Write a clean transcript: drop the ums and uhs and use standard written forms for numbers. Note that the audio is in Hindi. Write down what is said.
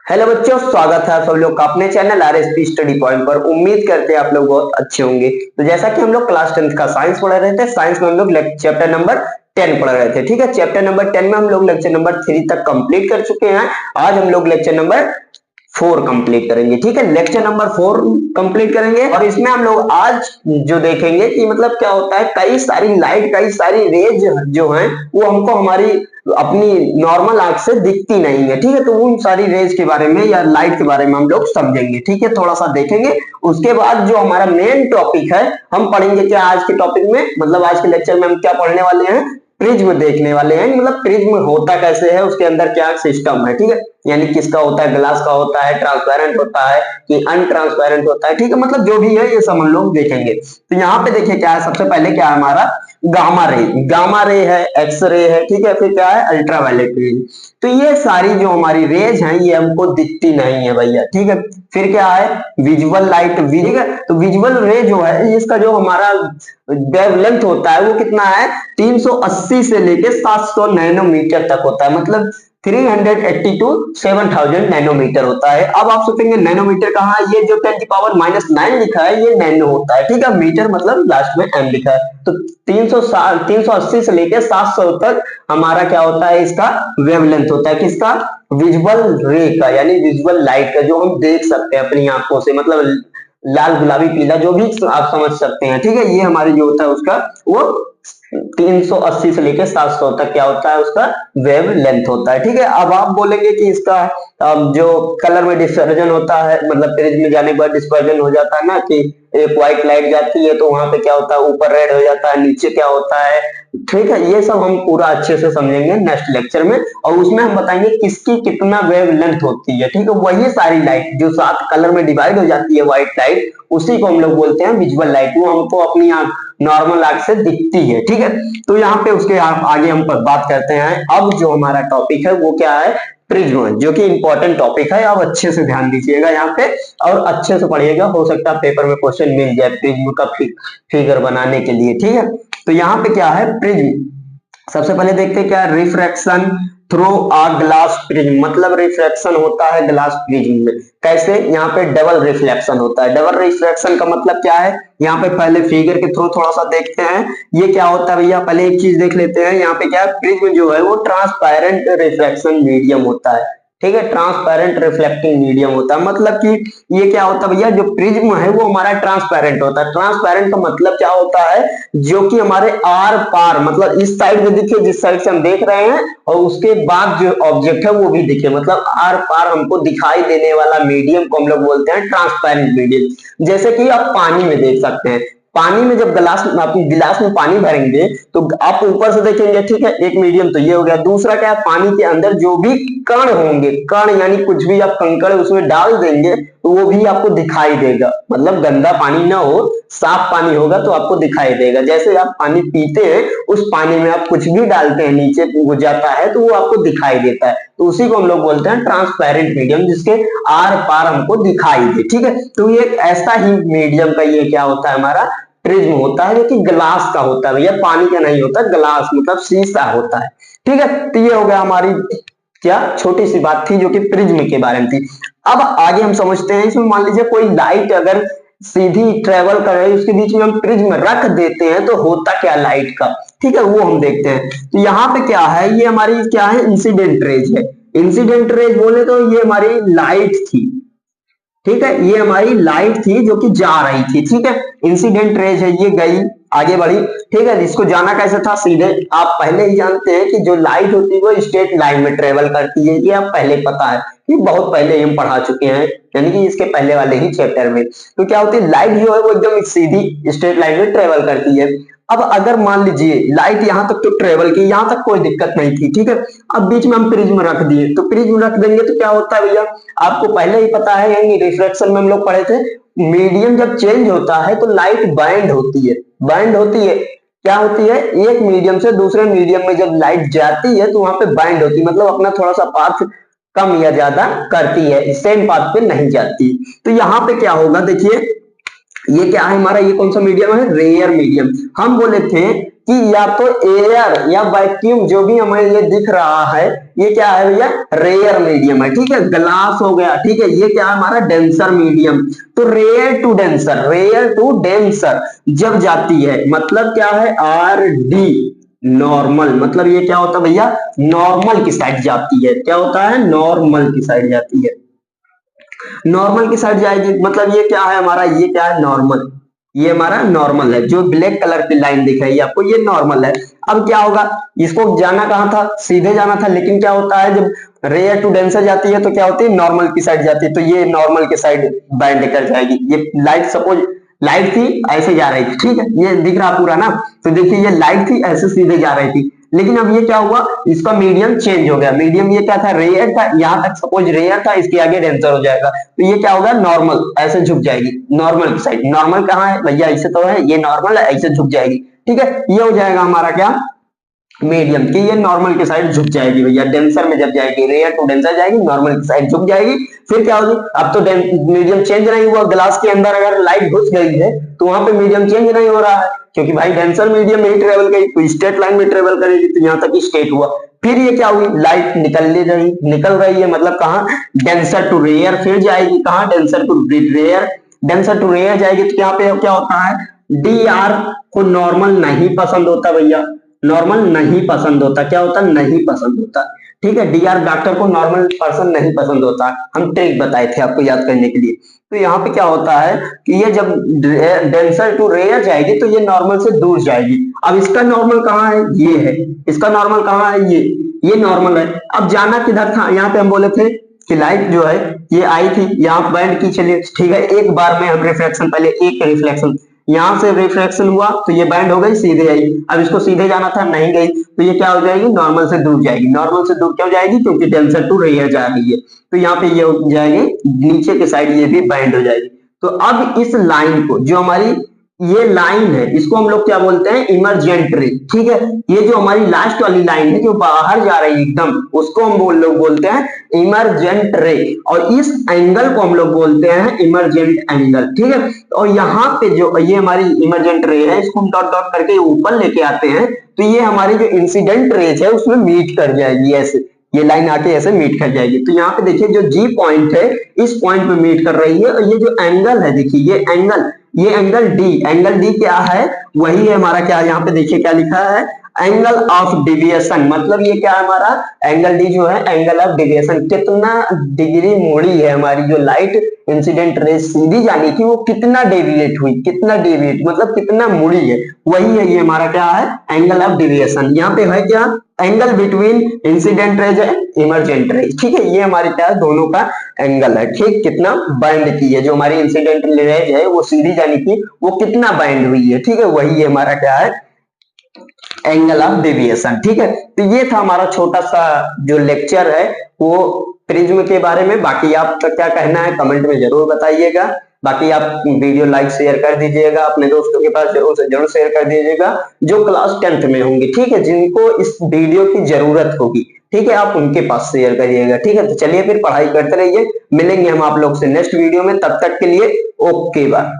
हेलो बच्चों, स्वागत है आप सब लोग का अपने चैनल आरएसपी स्टडी पॉइंट पर। उम्मीद करते हैं आप लोग बहुत अच्छे होंगे। तो जैसा कि हम लोग क्लास 10th का साइंस पढ़ रहे थे, साइंस में हम लोग चैप्टर नंबर 10 पढ़ रहे थे। ठीक है, चैप्टर नंबर 10 में हम लोग लेक्चर नंबर 3 तक कंप्लीट कर चुके हैं। आज हम लोग लेक्चर नंबर 4 कंप्लीट करेंगे। ठीक है, लेक्चर नंबर 4 कंप्लीट करेंगे और इसमें हम लोग आज जो देखेंगे कि मतलब क्या होता है, कई सारी लाइट, कई सारी रेज जो हैं वो हमको हमारी अपनी नॉर्मल आंख से दिखती नहीं है। ठीक है, तो उन सारी रेज के बारे में या लाइट के बारे में हम लोग समझेंगे। ठीक है, थोड़ा सा देखेंगे। उसके बाद जो हमारा मेन टॉपिक है हम पढ़ेंगे क्या आज के टॉपिक में, मतलब आज के लेक्चर में हम क्या पढ़ने वाले हैं, प्रिज्म देखने वाले हैं। मतलब प्रिज्म होता कैसे है, उसके अंदर क्या सिस्टम है। ठीक है, यानी किसका होता है, ग्लास का होता है, ट्रांसपेरेंट होता है कि अनट्रांसपेरेंट होता है। ठीक है, मतलब जो भी है ये सब हम लोग देखेंगे। तो यहाँ पे देखिए क्या है, सबसे पहले क्या है हमारा गामा रे। गामा रे है, एक्स रे है, ठीक है, फिर क्या है अल्ट्रावायलेट रे। तो ये सारी जो हमारी रेज हैं ये हमको दिखती नहीं है भैया। ठीक है, फिर क्या है विजुअल लाइट। ठीक है, तो विजुअल रे जो है इसका जो हमारा वेवलेंथ होता है वो कितना है, 380 से लेके 700 नैनोमीटर तक होता है। मतलब 380 टू 7000 नैनोमीटर होता है। अब आप सोचेंगे नैनोमीटर कहाँ है, ये जो 10⁻⁹ लिखा है ये नैनो होता है। ठीक है, मीटर मतलब लास्ट में एम लिखा है। तो 380 से लेके 700 तक हमारा क्या होता है, इसका वेवलेंथ होता है। किसका, विजुअल रे का, यानी विजुअल लाइट का, जो हम देख सकते हैं अपनी आंखों से। मतलब लाल गुलाबी पीला जो भी आप समझ सकते हैं। ठीक है, ये हमारी जो होता है उसका वो 380 से लेके 700 तक क्या होता है, उसका वेव लेंथ होता है। ठीक है, अब आप बोलेंगे कि इसका जो कलर में डिस्पर्जन होता है, मतलब प्रिज्म में जाने के बाद डिस्पर्जन हो जाता है ना, कि एक व्हाइट लाइट जाती है तो वहां पे क्या होता है, ऊपर रेड हो जाता है, नीचे क्या होता है। ठीक है, ये सब हम पूरा अच्छे से समझेंगे नेक्स्ट लेक्चर में, और उसमें हम बताएंगे किसकी कितना वेव लेंथ होती है। ठीक है, वही सारी लाइट जो 7 कलर में डिवाइड हो जाती है व्हाइट लाइट, उसी को हम लोग बोलते हैं विजुअल लाइट। वो हमको अपनी आंख नॉर्मल आंख से दिखती है। ठीक है, तो यहाँ पे उसके आगे हम बात करते हैं। अब जो हमारा टॉपिक है वो क्या है, प्रिज्म, जो कि इंपॉर्टेंट टॉपिक है। आप अच्छे से ध्यान दीजिएगा यहाँ पे और अच्छे से पढ़िएगा, हो सकता है पेपर में क्वेश्चन मिल जाए प्रिज्म का फिगर बनाने के लिए। ठीक है, तो यहाँ पे क्या है प्रिज्म, सबसे पहले देखते हैं क्या रिफ्रैक्शन थ्रू आ ग्लास प्रिज्म। मतलब रिफ्रैक्शन होता है ग्लास प्रिज्म में, कैसे, यहाँ पे डबल रिफ्लेक्शन होता है। डबल रिफ्लेक्शन का मतलब क्या है, यहाँ पे पहले फिगर के थ्रू थोड़ा सा देखते हैं ये क्या होता है भैया। पहले एक चीज देख लेते हैं, यहाँ पे क्या प्रिज्म जो है वो ट्रांसपेरेंट रिफ्लेक्शन मीडियम होता है। ठीक है, ट्रांसपेरेंट रिफ्लेक्टिंग मीडियम होता है। मतलब कि ये क्या होता है भैया, जो प्रिज्म है वो हमारा ट्रांसपेरेंट होता है। ट्रांसपेरेंट का मतलब क्या होता है, जो कि हमारे आर पार, मतलब इस साइड में दिखे जिस साइड से हम देख रहे हैं, और उसके बाद जो ऑब्जेक्ट है वो भी दिखे, मतलब आर पार हमको दिखाई देने वाला मीडियम को हम लोग बोलते हैं ट्रांसपेरेंट मीडियम। जैसे कि आप पानी में देख सकते हैं, पानी में जब गिलास में पानी भरेंगे तो आप ऊपर से देखेंगे, ठीक है, एक मीडियम तो ये हो गया। दूसरा क्या है, पानी के अंदर जो भी कण होंगे, कण यानी कुछ भी आप कंकड़ उसमें डाल देंगे तो वो भी आपको दिखाई देगा। मतलब गंदा पानी ना हो, साफ पानी होगा तो आपको दिखाई देगा। जैसे आप पानी पीते हैं, उस पानी में आप कुछ भी डालते हैं नीचे हो जाता है तो वो आपको दिखाई देता है। तो उसी को हम लोग बोलते हैं ट्रांसपेरेंट मीडियम, जिसके आर पार हमको दिखाई दे। ठीक है, तो ये ऐसा ही मीडियम का ये क्या होता है, हमारा प्रिज्म होता है, जो कि ग्लास का होता है भैया, पानी का नहीं होता। ग्लास मतलब शीशा होता है। ठीक है, तो ये हो गया हमारी क्या छोटी सी बात थी जो कि प्रिज्म के बारे में थी। अब आगे हम समझते हैं, इसमें मान लीजिए कोई लाइट अगर सीधी ट्रेवल कर रही है, उसके बीच में हम प्रिज्म रख देते हैं तो होता क्या लाइट का। ठीक है, वो हम देखते हैं। तो यहाँ पे क्या है, ये हमारी क्या है, इंसिडेंट रेज है। इंसिडेंट रेज बोले तो ये हमारी लाइट थी। ठीक है, ये हमारी लाइट थी जो कि जा रही थी। ठीक है, इंसिडेंट रेज है, ये गई आगे बढ़ी। ठीक है, इसको जाना कैसे था, सीधे। आप पहले ही जानते हैं कि जो लाइट होती है वो स्ट्रेट लाइन में ट्रेवल करती है, ये आप पहले पता है, ये बहुत पहले हम पढ़ा चुके हैं, यानी कि इसके पहले वाले ही चैप्टर में। तो क्या होती है, लाइट जो है वो एकदम सीधी स्ट्रेट लाइन में ट्रेवल करती है। अब अगर मान लीजिए लाइट यहां तक तो ट्रेवल की, यहां तक कोई दिक्कत नहीं थी। ठीक है, अब बीच में हम प्रिज्म रख दिए, तो प्रिज्म रख देंगे तो क्या होता है भैया, आपको पहले ही पता है, यानी रिफ्लेक्शन में हम लोग पढ़े थे, मीडियम जब चेंज होता है तो लाइट बैंड होती है। बैंड होती है, क्या होती है, एक मीडियम से दूसरे मीडियम में जब लाइट जाती है तो वहां पे बैंड होती है, मतलब अपना थोड़ा सा पाथ कम या ज्यादा करती है, सेम पाथ पे नहीं जाती। तो यहाँ पे क्या होगा देखिए, ये क्या है हमारा, ये कौन सा मीडियम है, रेयर मीडियम। हम बोले थे कि या तो एयर या वैक्यूम जो भी हमें ये दिख रहा है ये क्या है भैया, रेयर मीडियम है। ठीक है, ग्लास हो गया, ठीक है, ये क्या है हमारा डेंसर मीडियम। तो रेयर टू डेंसर जब जाती है मतलब क्या है, आर डी नॉर्मल, मतलब ये क्या होता है भैया, नॉर्मल की साइड जाती है। क्या होता है, नॉर्मल की साइड जाती है, नॉर्मल की साइड जाएगी। मतलब ये क्या है हमारा, ये क्या है, नॉर्मल, ये हमारा नॉर्मल है। जो ब्लैक कलर की लाइन दिख रही है आपको ये नॉर्मल है। अब क्या होगा, इसको जाना कहाँ था, सीधे जाना था, लेकिन क्या होता है जब रेयर टू डेंसर जाती है तो क्या होती है, नॉर्मल की साइड जाती है। तो ये नॉर्मल की साइड बैंड कर जाएगी। ये लाइट, सपोज लाइट थी ऐसे जा रही थी, ठीक है, ये दिख रहा पूरा ना। तो देखिए ये लाइट थी ऐसे सीधे जा रही थी, लेकिन अब ये क्या हुआ, इसका मीडियम चेंज हो गया। मीडियम ये क्या था, रेयर था, यहाँ तक सपोज रेयर था, इसके आगे डेंसर हो जाएगा। तो ये क्या होगा, नॉर्मल, ऐसे झुक जाएगी नॉर्मल की साइड। नॉर्मल कहाँ है भैया, ऐसे तो है, ये नॉर्मल है, ऐसे झुक जाएगी। ठीक है, ये हो जाएगा हमारा क्या, मीडियम की, ये नॉर्मल की साइड झुक जाएगी भैया। डेंसर में जब जाएगी, रेयर टू डेंसर जाएगी, नॉर्मल की साइड झुक जाएगी। फिर क्या होगी, अब तो मीडियम चेंज नहीं हुआ, ग्लास के अंदर अगर लाइट घुस गई है तो वहां पे मीडियम चेंज नहीं हो रहा है, क्योंकि भाई डेंसर मीडियम में ही ट्रेवल करेगी, तो स्ट्रेट लाइन में ट्रेवल करेगी, तो यहाँ तक स्ट्रेट हुआ। फिर ये क्या हुई, लाइट निकल रही है, मतलब कहाँ, डेंसर टू रेयर, फिर जाएगी कहाँ, denser to rare. Denser to rare जाएगी तो यहाँ पे क्या होता है, डी आर को नॉर्मल नहीं पसंद होता भैया, नॉर्मल नहीं पसंद होता। क्या होता, नहीं पसंद होता। ठीक है, डीआर डॉक्टर को नॉर्मल पर्सन नहीं पसंद होता। हम ट्रिक बताए थे आपको याद करने के लिए। तो यहाँ पे क्या होता है कि ये जब डेंसर टू रेयर जाएगी तो ये नॉर्मल से दूर जाएगी। अब इसका नॉर्मल कहाँ है, ये है, इसका नॉर्मल कहाँ है, ये नॉर्मल है। अब जाना किधर था, यहाँ पे हम बोले थे कि लाइट जो है ये आई थी, यहाँ बैंड की चलिए, ठीक है, एक बार में हम रिफ्लेक्शन, पहले एक रिफ्लेक्शन यहां से रिफ्लेक्शन हुआ तो ये बैंड हो गई, सीधे आई। अब इसको सीधे जाना था, नहीं गई, तो ये क्या हो जाएगी, नॉर्मल से दूर जाएगी। नॉर्मल से दूर क्यों जाएगी, क्योंकि डेंसर टू रेयर जा रही है। तो यहाँ पे ये हो जाएगी नीचे की साइड, ये भी बैंड हो जाएगी। तो अब इस लाइन को, जो हमारी ये लाइन है, इसको हम लोग क्या बोलते हैं, इमरजेंट रे। ठीक है, ये जो हमारी लास्ट वाली लाइन है जो बाहर जा रही है एकदम, उसको हम लोग बोलते हैं इमरजेंट रे, और इस एंगल को हम लोग बोलते हैं इमरजेंट एंगल। ठीक है, और यहाँ पे जो ये हमारी इमरजेंट रे है, इसको हम डॉट डॉट करके ऊपर लेके आते हैं, तो ये हमारी जो इंसिडेंट रेज है उसमें मीट कर जाएगी, ऐसे ये लाइन आके ऐसे मीट कर जाएगी। तो यहाँ पे देखिए जो जी पॉइंट है इस पॉइंट पे मीट कर रही है, और ये जो एंगल है देखिए, ये एंगल डी क्या है, वही है हमारा क्या, यहाँ पे देखिए क्या लिखा है, एंगल ऑफ डिविएशन। मतलब ये क्या है हमारा, एंगल डी जो है एंगल ऑफ डिविएशन, कितना डिग्री मोड़ी है हमारी जो लाइट इंसिडेंट रेज सीधी जानी थी वो कितना डेविएट हुई, कितना डेविएट मतलब कितना मुड़ी है, वही है ये हमारा क्या है, एंगल ऑफ डिविएशन। यहाँ पे है क्या, angle between incident rays and emergent rays. ठीक है, ये हमारे क्या है, दोनों का एंगल है। ठीक, कितना बैंड की है, जो हमारी इंसिडेंट रेज है वो सीधी जानी थी वो कितना बैंड हुई है। ठीक है, वही है हमारा क्या है, एंगल ऑफ डेविएशन। ठीक है, तो ये था हमारा छोटा सा जो लेक्चर है वो प्रिज्म के बारे में। बाकी आपका क्या कहना है कमेंट में जरूर बताइएगा। बाकी आप वीडियो लाइक शेयर कर दीजिएगा, अपने दोस्तों के पास जरूर से जरूर शेयर कर दीजिएगा जो क्लास 10th में होंगे। ठीक है, जिनको इस वीडियो की जरूरत होगी, ठीक है, आप उनके पास शेयर करिएगा। ठीक है, तो चलिए फिर पढ़ाई करते रहिए, मिलेंगे हम आप लोग से नेक्स्ट वीडियो में, तब तक के लिए ओके बाय।